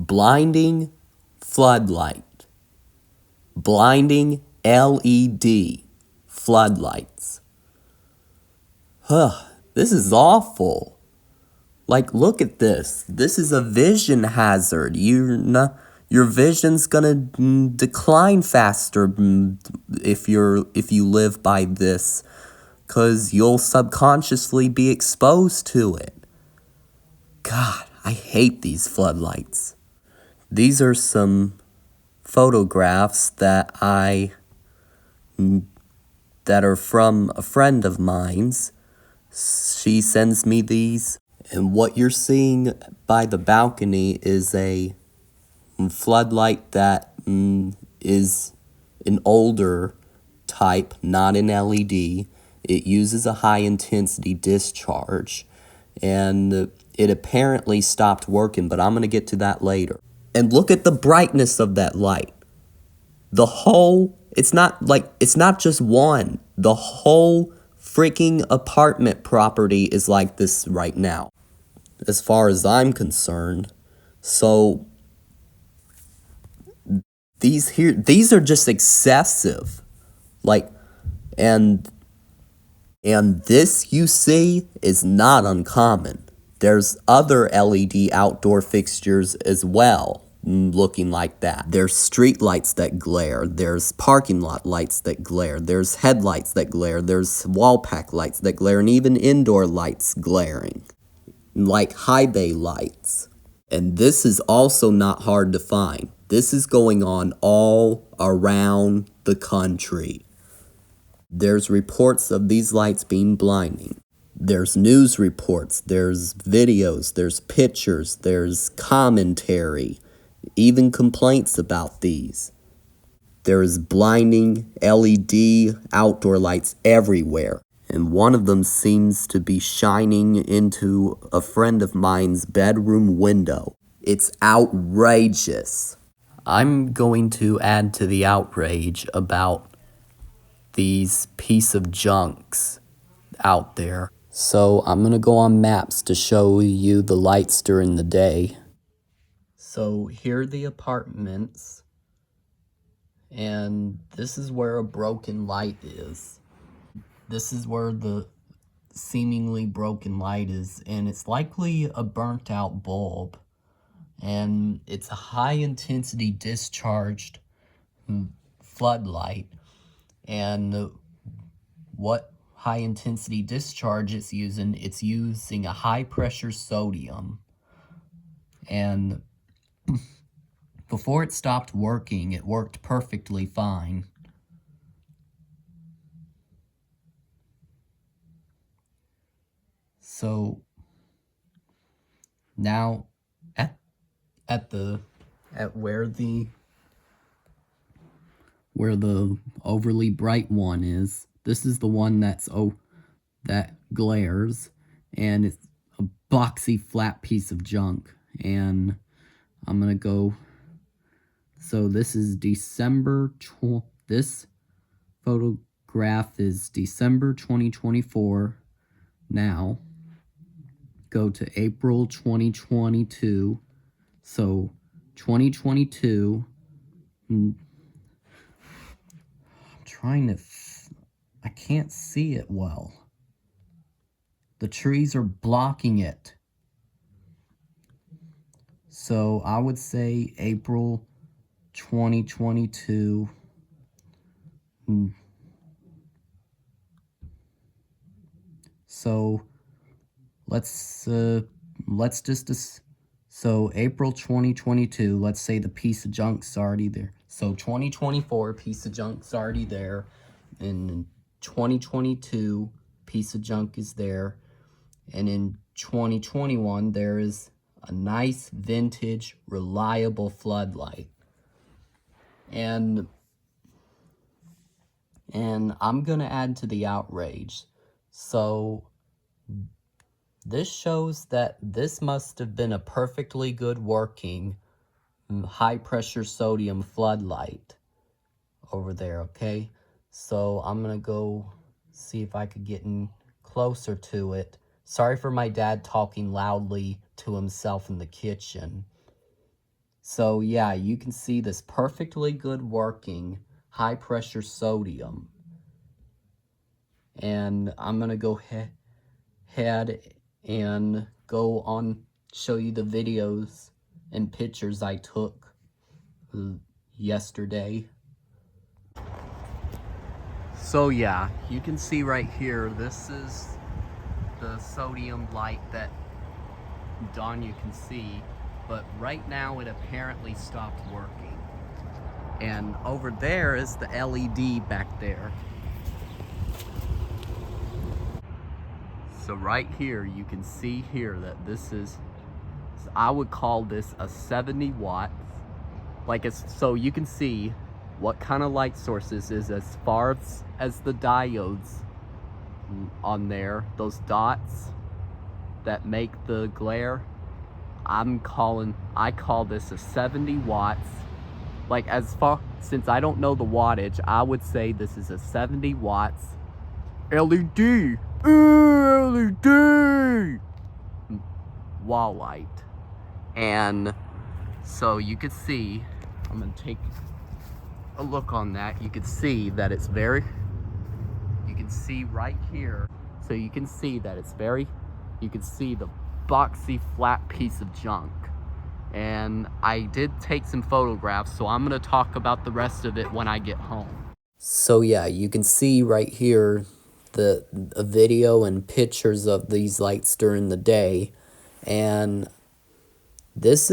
Blinding floodlight. Blinding LED floodlights. Huh, this is awful. Like, look at this. This is a vision hazard. Your vision's gonna decline faster if you live by this, 'cause you'll subconsciously be exposed to it. God, I hate these floodlights. These are some photographs that are from a friend of mine's. She sends me these, and what you're seeing by the balcony is a floodlight that is an older type, not an LED. It uses a high intensity discharge, and it apparently stopped working, but I'm going to get to that later. And look at the brightness of that light. The whole, it's not just one. The whole freaking apartment property is like this right now, as far as I'm concerned. So these are just excessive. Like, and this you see is not uncommon. There's other LED outdoor fixtures as well, looking like that. There's street lights that glare. There's parking lot lights that glare. There's headlights that glare. There's wall pack lights that glare, and even indoor lights glaring, like high bay lights. And this is also not hard to find. This is going on all around the country. There's reports of these lights being blinding. There's news reports, there's videos, there's pictures, there's commentary, even complaints about these. There's blinding LED outdoor lights everywhere, and one of them seems to be shining into a friend of mine's bedroom window. It's outrageous. I'm going to add to the outrage about these piece of junks out there. So I'm going to go on maps to show you the lights during the day. So here are the apartments, and this is where a broken light is. This is where the seemingly broken light is, and it's likely a burnt out bulb, and it's a high intensity discharged floodlight. And what high intensity discharge it's using a high pressure sodium. And before it stopped working, it worked perfectly fine. So now at where the overly bright one is, this is the one that glares, and it's a boxy flat piece of junk. And I'm gonna go, so this is this photograph is December 2024 now. Go to April 2022. So 2022, I'm trying to, I can't see it well. The trees are blocking it. So I would say April 2022. So so April 2022, let's say the piece of junk's already there. So 2024, piece of junk's already there. And 2022, piece of junk is there. And in 2021, there is a nice vintage reliable floodlight. And I'm gonna add to the outrage. So this shows that this must have been a perfectly good working high pressure sodium floodlight over there, okay? So I'm gonna go see if I could get in closer to it. Sorry for my dad talking loudly to himself in the kitchen. So yeah, you can see this perfectly good working high pressure sodium. And I'm gonna go ahead and go on, show you the videos and pictures I took yesterday. So yeah, you can see right here, this is the sodium light that Danya can see, but right now it apparently stopped working. And over there is the LED back there. So right here, you can see here that this is, I would call this a 70 watts. Like it's, so you can see what kind of light source this is as far as the diodes on there, those dots that make the glare. I call this a 70 watts. Like as far, since I don't know the wattage, I would say this is a 70 watts LED wall light. And so you could see, I'm gonna take a look on that. You can see that it's very, you can see right here. So you can see that it's very, you can see the boxy flat piece of junk. And I did take some photographs, so I'm gonna talk about the rest of it when I get home. So yeah, you can see right here the video and pictures of these lights during the day. And this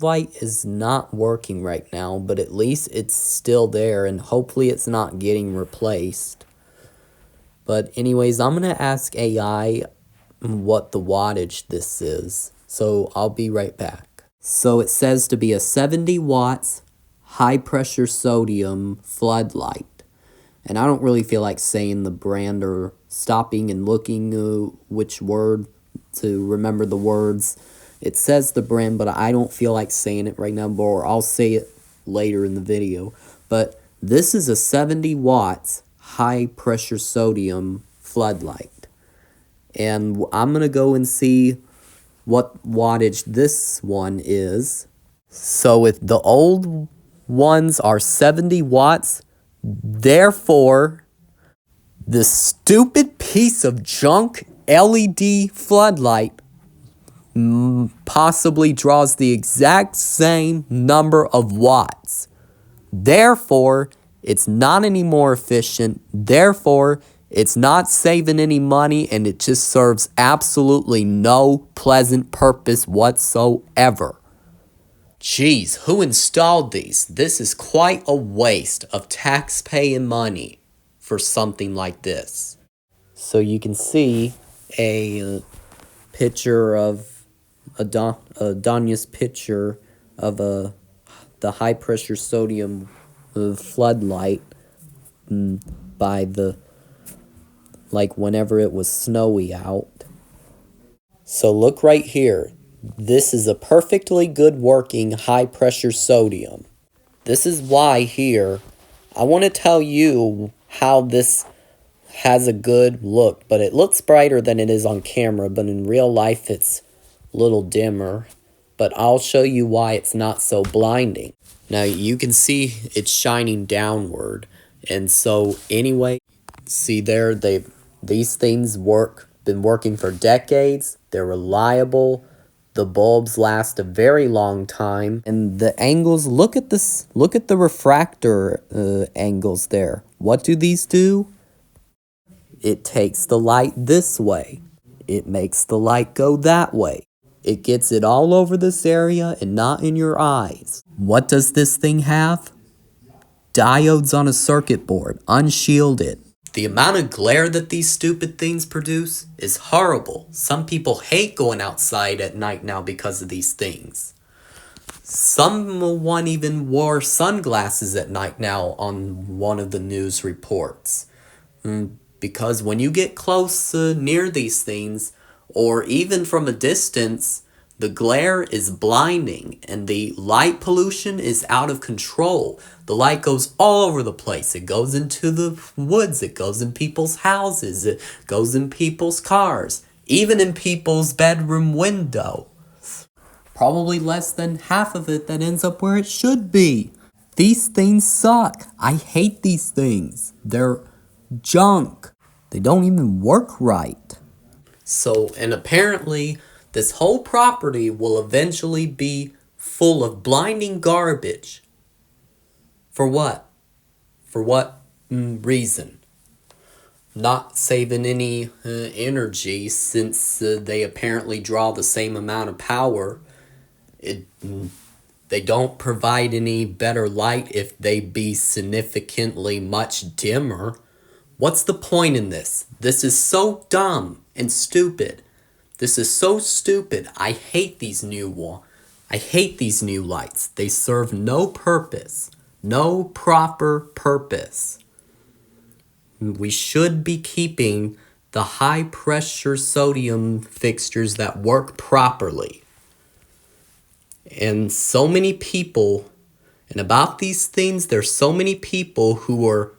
light is not working right now, but at least it's still there, and hopefully it's not getting replaced. But anyways, I'm gonna ask AI what the wattage this is. So I'll be right back. So it says to be a 70 watts high pressure sodium floodlight. And I don't really feel like saying the brand or stopping and looking which word to remember the words. It says the brand, but I don't feel like saying it right now, or I'll say it later in the video. But this is a 70 watts high pressure sodium floodlight. And I'm going to go and see what wattage this one is. So if the old ones are 70 watts, therefore this stupid piece of junk LED floodlight possibly draws the exact same number of watts. Therefore, it's not any more efficient. Therefore, it's not saving any money, and it just serves absolutely no pleasant purpose whatsoever. Geez, who installed these? This is quite a waste of tax-paying money for something like this. So you can see a picture of Danya's picture of the high pressure sodium floodlight by the, like whenever it was snowy out. So look right here. This is a perfectly good working high pressure sodium. This is why here, I want to tell you how this has a good look, but it looks brighter than it is on camera, but in real life it's a little dimmer. But I'll show you why it's not so blinding. Now you can see it's shining downward, and so anyway, see there, these things been working for decades. They're reliable. The bulbs last a very long time, and the angles, look at this, look at the refractor angles there. What do these do? It takes the light this way. It makes the light go that way. It gets it all over this area and not in your eyes. What does this thing have? Diodes on a circuit board, unshielded. The amount of glare that these stupid things produce is horrible. Some people hate going outside at night now because of these things. Someone even wore sunglasses at night now on one of the news reports. Because when you get close near these things, or even from a distance, the glare is blinding and the light pollution is out of control. The light goes all over the place. It goes into the woods. It goes in people's houses. It goes in people's cars. Even in people's bedroom window. Probably less than half of it that ends up where it should be. These things suck. I hate these things. They're junk. They don't even work right. So, and apparently, this whole property will eventually be full of blinding garbage. For what? For what reason? Not saving any energy, since they apparently draw the same amount of power. They don't provide any better light if they be significantly much dimmer. What's the point in this? This is so dumb and stupid. This is so stupid. I hate these new lights. They serve no purpose. No proper purpose. We should be keeping the high pressure sodium fixtures that work properly. And so many people, and about these things, there's so many people who are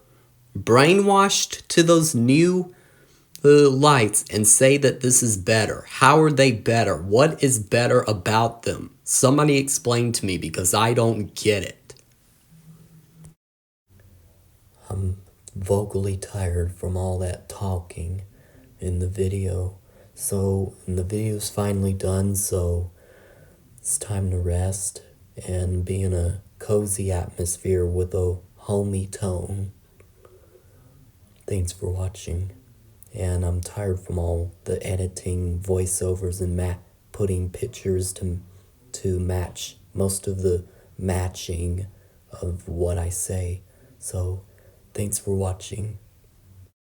brainwashed to those new lights and say that this is better. How are they better? What is better about them? Somebody explain to me, because I don't get it. I'm vocally tired from all that talking in the video. And the video's finally done, so it's time to rest and be in a cozy atmosphere with a homey tone. Thanks for watching. And I'm tired from all the editing, voiceovers, and putting pictures to match most of the matching of what I say. So, thanks for watching.